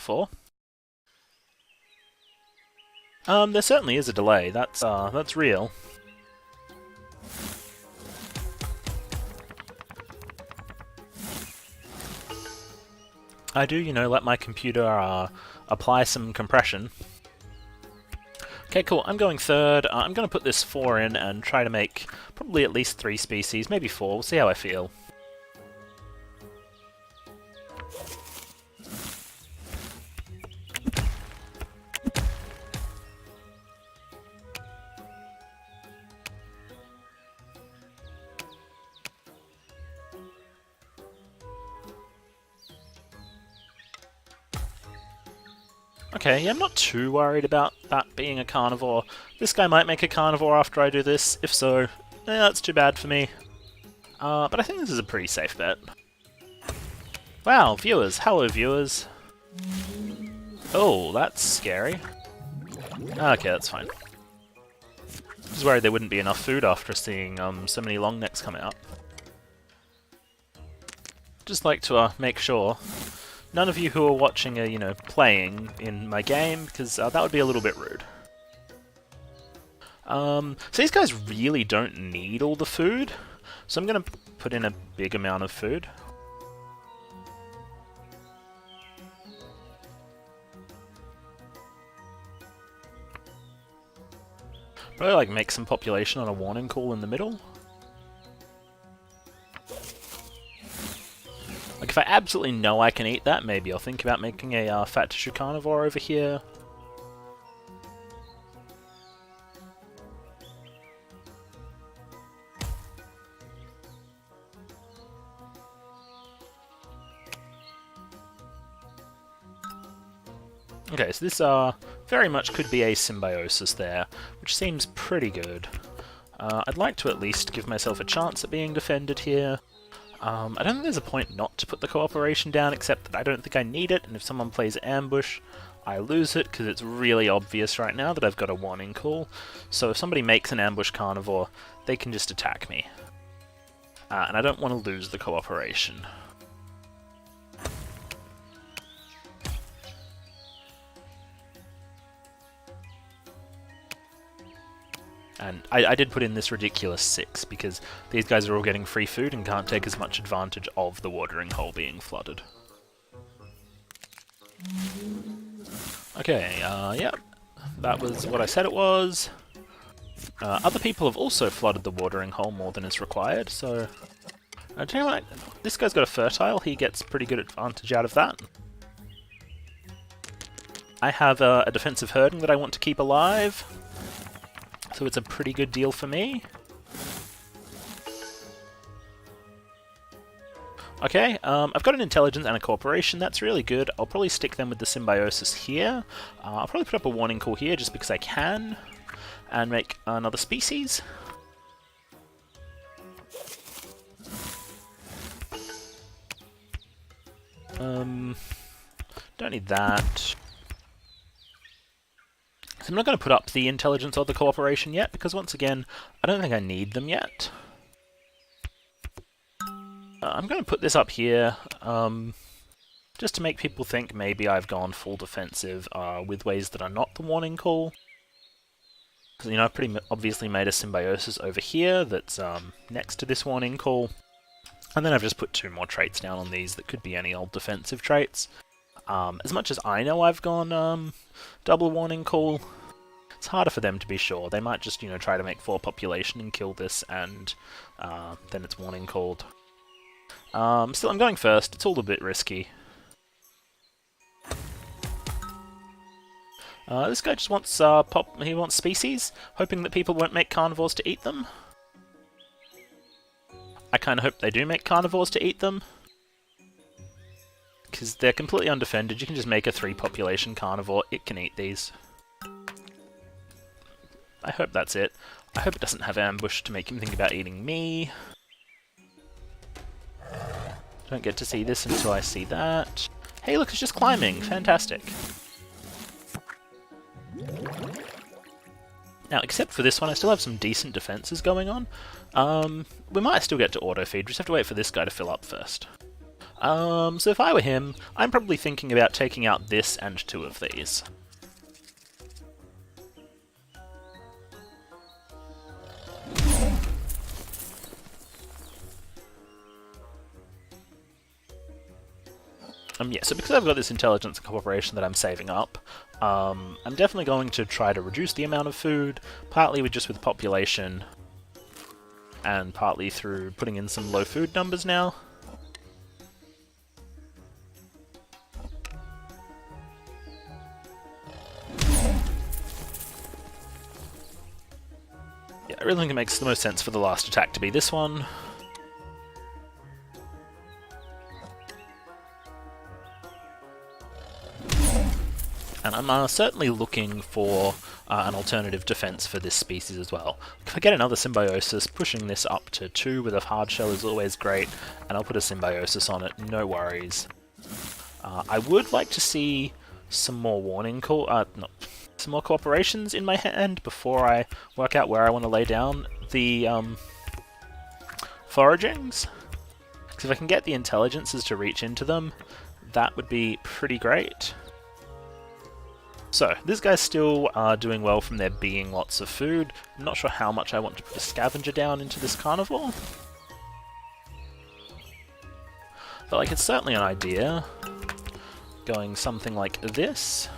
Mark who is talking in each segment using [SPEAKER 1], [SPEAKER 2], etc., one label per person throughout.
[SPEAKER 1] before. There certainly is a delay. That's real. I do, you know, let my computer apply some compression. Okay, cool. I'm going third. I'm going to put this 4 in and try to make probably at least 3 species, maybe 4. We'll see how I feel. Okay, yeah, I'm not too worried about that being a carnivore. This guy might make a carnivore after I do this. If so, that's too bad for me. But I think this is a pretty safe bet. Wow, viewers. Hello, viewers. Oh, that's scary. Okay, that's fine. I was worried there wouldn't be enough food after seeing so many long necks come out. Just like to make sure none of you who are watching are, you know, playing in my game, because that would be a little bit rude. So these guys really don't need all the food, so I'm going to put in a big amount of food. Probably like make some population on a warning call in the middle. Like, if I absolutely know I can eat that, maybe I'll think about making a fat tissue carnivore over here. Okay, so this very much could be a symbiosis there, which seems pretty good. I'd like to at least give myself a chance at being defended here. I don't think there's a point not to put the cooperation down, except that I don't think I need it, and if someone plays ambush, I lose it, because it's really obvious right now that I've got a warning call. So if somebody makes an ambush carnivore, they can just attack me. And I don't want to lose the cooperation. And I did put in this ridiculous 6, because these guys are all getting free food and can't take as much advantage of the watering hole being flooded. Okay, yeah, that was what I said it was. Other people have also flooded the watering hole more than is required, so... tell you what, this guy's got a fertile, he gets pretty good advantage out of that. I have a defensive herding that I want to keep alive. So it's a pretty good deal for me. Okay, I've got an intelligence and a cooperation, that's really good. I'll probably stick them with the symbiosis here. I'll probably put up a warning call here just because I can, and make another species. Don't need that. I'm not going to put up the intelligence or the cooperation yet, because once again, I don't think I need them yet. I'm going to put this up here, just to make people think maybe I've gone full defensive with ways that are not the warning call. Because, you know, I've pretty obviously made a symbiosis over here that's next to this warning call. And then I've just put 2 more traits down on these that could be any old defensive traits. As much as I know I've gone double warning call, it's harder for them to be sure. They might just, you know, try to make 4 population and kill this, and then it's warning called. Still, I'm going first. It's all a bit risky. This guy just wants he wants species, hoping that people won't make carnivores to eat them. I kind of hope they do make carnivores to eat them, because they're completely undefended. You can just make a 3 population carnivore. It can eat these. I hope that's it. I hope it doesn't have ambush to make him think about eating me. Don't get to see this until I see that. Hey, look, it's just climbing. Fantastic. Now, except for this one, I still have some decent defenses going on. We might still get to auto-feed. We just have to wait for this guy to fill up first. So if I were him, I'm probably thinking about taking out this and 2 of these. Yeah, so because I've got this intelligence and cooperation that I'm saving up, I'm definitely going to try to reduce the amount of food, partly with population, and partly through putting in some low food numbers now. Yeah, I really think it makes the most sense for the last attack to be this one. And I'm certainly looking for an alternative defense for this species as well. If I get another symbiosis, pushing this up to 2 with a hard shell is always great, and I'll put a symbiosis on it, no worries. I would like to see some more some more cooperations in my hand before I work out where I want to lay down the foragings. Because if I can get the intelligences to reach into them, that would be pretty great. So, this guy's still doing well from there being lots of food. I'm not sure how much I want to put a scavenger down into this carnivore. But like, it's certainly an idea. Going something like this.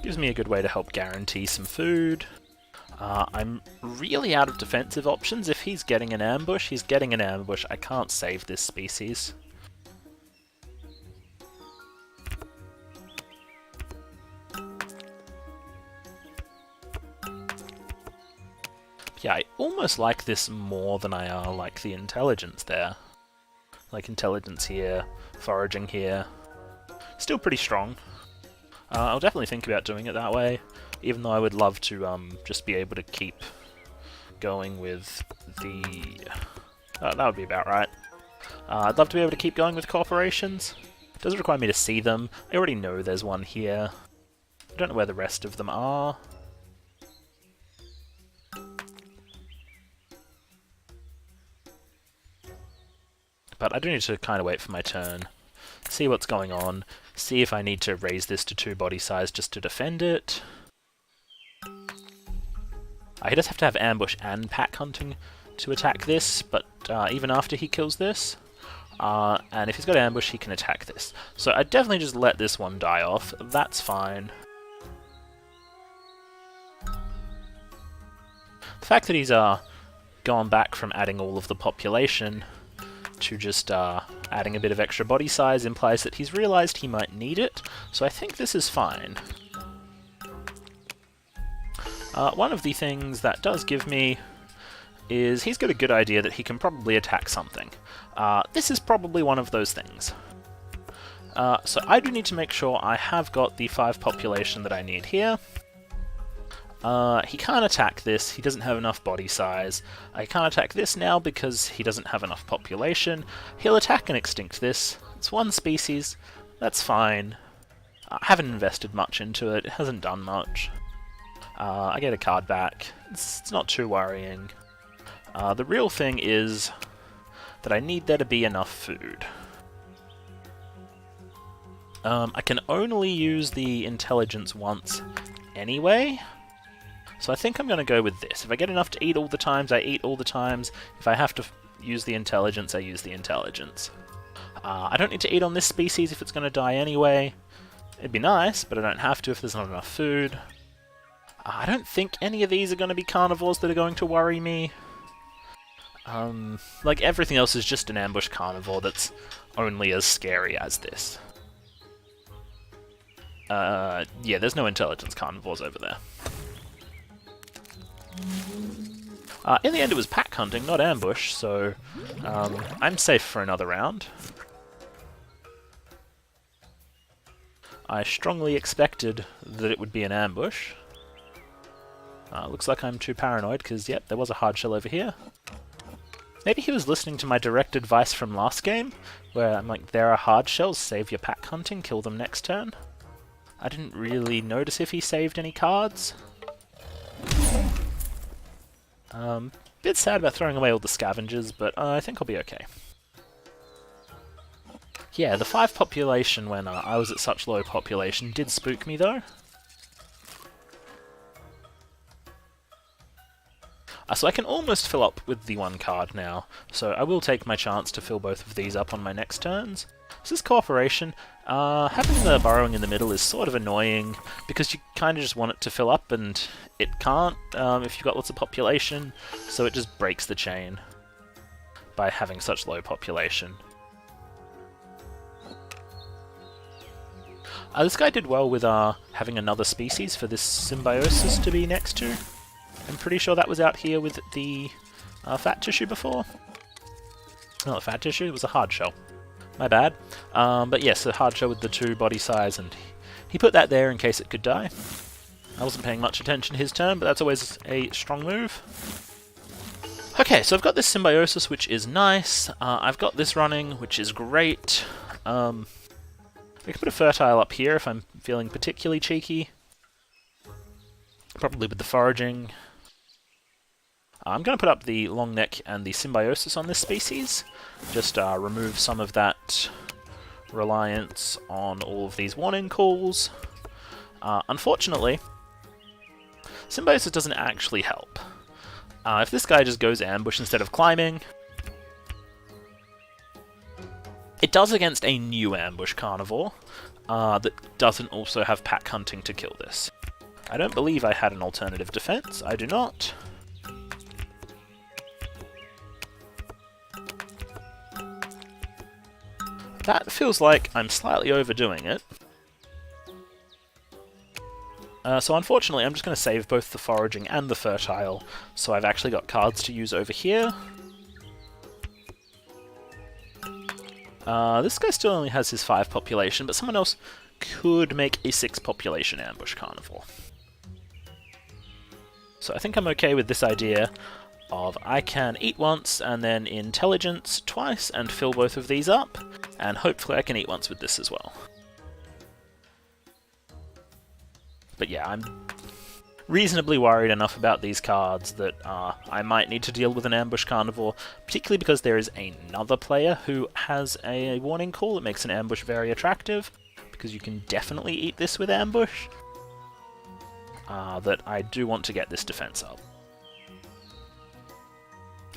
[SPEAKER 1] Gives me a good way to help guarantee some food. I'm really out of defensive options. If he's getting an ambush, he's getting an ambush. I can't save this species. Yeah, I almost like this more than I like the intelligence there. Like intelligence here, foraging here. Still pretty strong. I'll definitely think about doing it that way. Even though I would love to just be able to keep going with the... that would be about right. I'd love to be able to keep going with corporations. It doesn't require me to see them. I already know there's one here. I don't know where the rest of them are. But I do need to kind of wait for my turn. See what's going on. See if I need to raise this to 2 body size just to defend it. He does have to have ambush and pack hunting to attack this, but even after he kills this, and if he's got ambush, he can attack this. So I'd definitely just let this one die off. That's fine. The fact that he's gone back from adding all of the population to just adding a bit of extra body size implies that he's realized he might need it, so I think this is fine. One of the things that does give me is he's got a good idea that he can probably attack something. This is probably one of those things. So I do need to make sure I have got the 5 population that I need here. He can't attack this, he doesn't have enough body size. I can't attack this now because he doesn't have enough population. He'll attack and extinct this. It's one species, that's fine. I haven't invested much into it, it hasn't done much. I get a card back. It's not too worrying. The real thing is that I need there to be enough food. I can only use the intelligence once anyway, so I think I'm going to go with this. If I get enough to eat all the times, I eat all the times. If I have to use the intelligence, I use the intelligence. I don't need to eat on this species if it's going to die anyway. It'd be nice, but I don't have to if there's not enough food. I don't think any of these are going to be carnivores that are going to worry me. Like, everything else is just an ambush carnivore that's only as scary as this. Yeah, there's no intelligence carnivores over there. In the end it was pack hunting, not ambush, so I'm safe for another round. I strongly expected that it would be an ambush. Looks like I'm too paranoid, because, yep, there was a hard shell over here. Maybe he was listening to my direct advice from last game, where I'm like, there are hard shells, save your pack hunting, kill them next turn. I didn't really notice if he saved any cards. Bit sad about throwing away all the scavengers, but I think I'll be okay. Yeah, the 5 population when I was at such low population did spook me though. So I can almost fill up with the 1 card now, so I will take my chance to fill both of these up on my next turns. So this cooperation, having the burrowing in the middle is sort of annoying, because you kind of just want it to fill up and it can't if you've got lots of population, so it just breaks the chain by having such low population. This guy did well with having another species for this symbiosis to be next to. I'm pretty sure that was out here with the fat tissue before. Not a fat tissue, it was a hard shell. My bad. But yes, a hard shell with the 2 body size, and he put that there in case it could die. I wasn't paying much attention his turn, but that's always a strong move. Okay, so I've got this symbiosis, which is nice. I've got this running, which is great. I can put a fertile up here if I'm feeling particularly cheeky. Probably with the foraging. I'm going to put up the long neck and the symbiosis on this species. Just remove some of that reliance on all of these warning calls. Unfortunately, symbiosis doesn't actually help. If this guy just goes ambush instead of climbing, it does against a new ambush carnivore that doesn't also have pack hunting to kill this. I don't believe I had an alternative defense. I do not. That feels like I'm slightly overdoing it. So unfortunately, I'm just going to save both the foraging and the fertile, so I've actually got cards to use over here. This guy still only has his 5 population, but someone else could make a 6 population ambush carnivore. So I think I'm okay with this idea of I can eat once and then intelligence twice and fill both of these up, and hopefully I can eat once with this as well. But yeah, I'm reasonably worried enough about these cards that I might need to deal with an ambush carnivore, particularly because there is another player who has a warning call that makes an ambush very attractive, because you can definitely eat this with ambush. That I do want to get this defense up.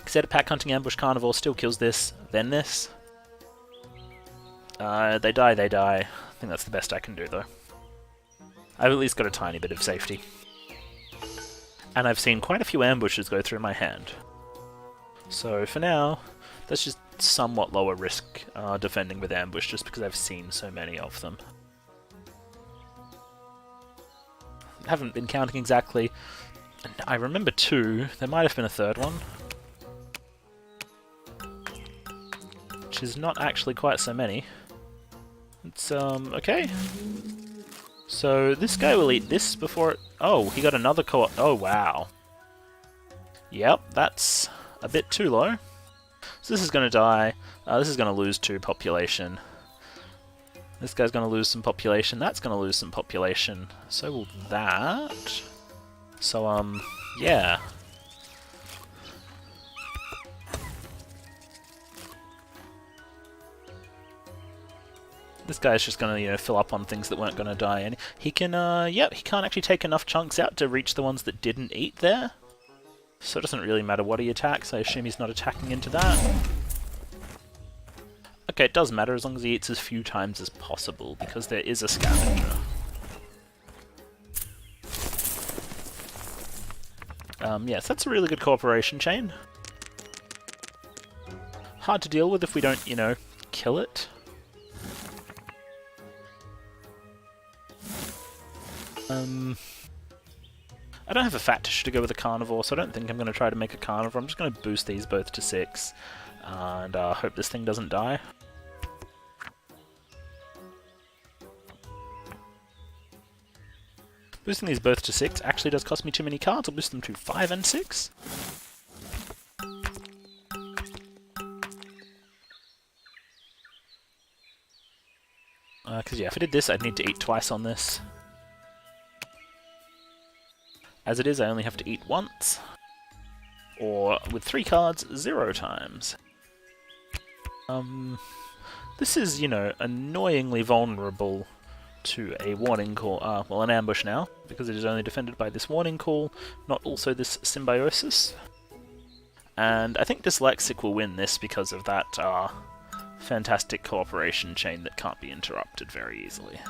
[SPEAKER 1] Instead of pack hunting ambush carnivore still kills this, then this. They die, they die. I think that's the best I can do though. I've at least got a tiny bit of safety. And I've seen quite a few ambushes go through my hand. So for now, that's just somewhat lower risk defending with ambush, just because I've seen so many of them. Haven't been counting exactly. I remember 2. There might have been a 3rd one. Which is not actually quite so many. It's, okay. So this guy will eat this before it... Oh, he got another co-op. Oh, wow. Yep, that's a bit too low. So this is going to die. This is going to lose 2 population. This guy's going to lose some population. That's going to lose some population. So will that. So, yeah. This guy's just going to, you know, fill up on things that weren't going to die. And he can, yep, he can't actually take enough chunks out to reach the ones that didn't eat there. So it doesn't really matter what he attacks. I assume he's not attacking into that. Okay, it does matter as long as he eats as few times as possible, because there is a scavenger. Yes, that's a really good cooperation chain. Hard to deal with if we don't, you know, kill it. I don't have a fat tissue to go with a carnivore, so I don't think I'm going to try to make a carnivore. I'm just going to boost these both to 6, and hope this thing doesn't die. Boosting these both to 6 actually does cost me too many cards. I'll boost them to 5 and 6. Because yeah, if I did this, I'd need to eat twice on this. As it is, I only have to eat once. Or or with 3 cards, 0 times. This is, you know, annoyingly vulnerable to a warning call, well, an ambush now, because it is only defended by this warning call, not also this symbiosis. And I think Dislexsick will win this because of that fantastic cooperation chain that can't be interrupted very easily.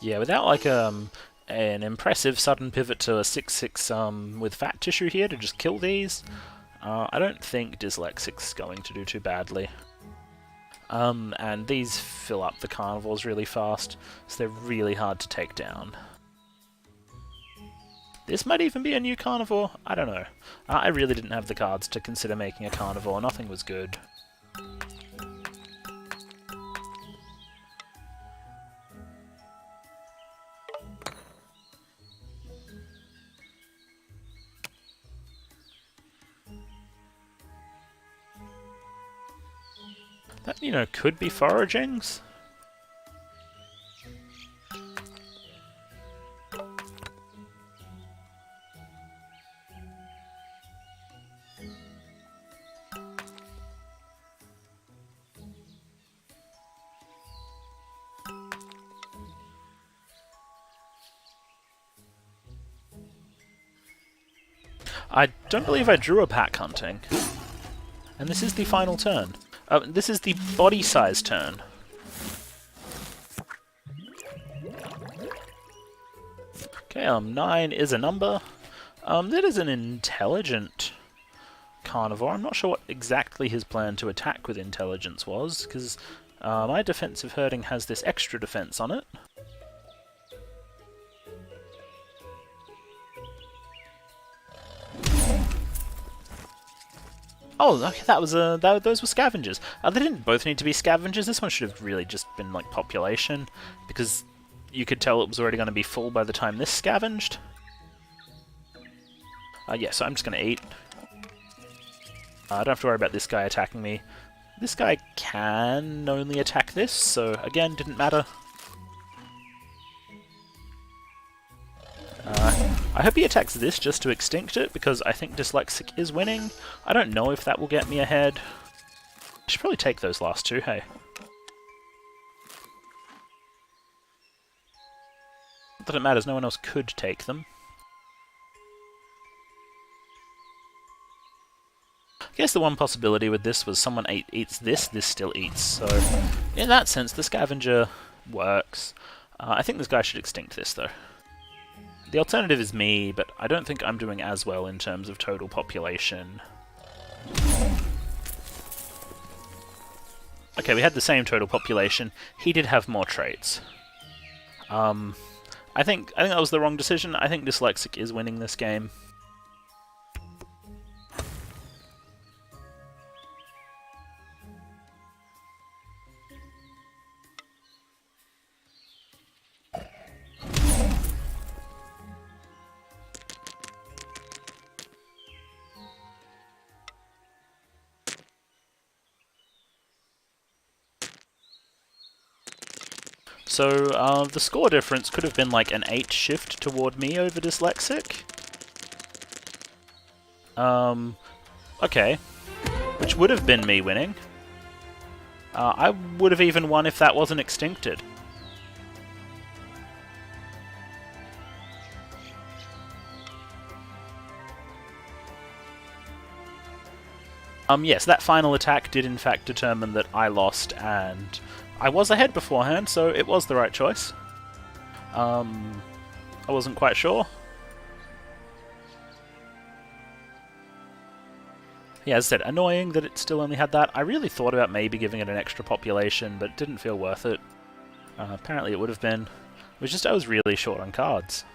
[SPEAKER 1] Yeah, without like an impressive sudden pivot to a 6/6 with fat tissue here to just kill these, I don't think Dislexsick's going to do too badly. And these fill up the carnivores really fast, so they're really hard to take down. This might even be a new carnivore, I don't know. I really didn't have the cards to consider making a carnivore, nothing was good. That, you know, could be foragings. I don't believe I drew a pack hunting. And this is the final turn. This is the body size turn. Okay, 9 is a number. That is an intelligent carnivore. I'm not sure what exactly his plan to attack with intelligence was, because my defensive herding has this extra defense on it. Oh, okay, that was those were scavengers. They didn't both need to be scavengers. This one should have really just been like population, because you could tell it was already going to be full by the time this scavenged. Yeah, so I'm just going to eat. I don't have to worry about this guy attacking me. This guy can only attack this, so again, didn't matter. I hope he attacks this just to extinct it, because I think Dislexsick is winning. I don't know if that will get me ahead. I should probably take those last two, hey. Not that it matters, no one else could take them. I guess the one possibility with this was someone eats this, this still eats, so in that sense the scavenger works. I think this guy should extinct this though. The alternative is me, but I don't think I'm doing as well in terms of total population. Okay, we had the same total population. He did have more traits. I think that was the wrong decision. I think Dislexsick is winning this game. So, the score difference could have been like an 8 shift toward me over Dislexsick. Okay. Which would have been me winning. I would have even won if that wasn't extincted. Yes, that final attack did in fact determine that I lost, and I was ahead beforehand, so it was the right choice. I wasn't quite sure. Yeah, as I said, annoying that it still only had that. I really thought about maybe giving it an extra population, but it didn't feel worth it. Apparently it would have been. It was just I was really short on cards.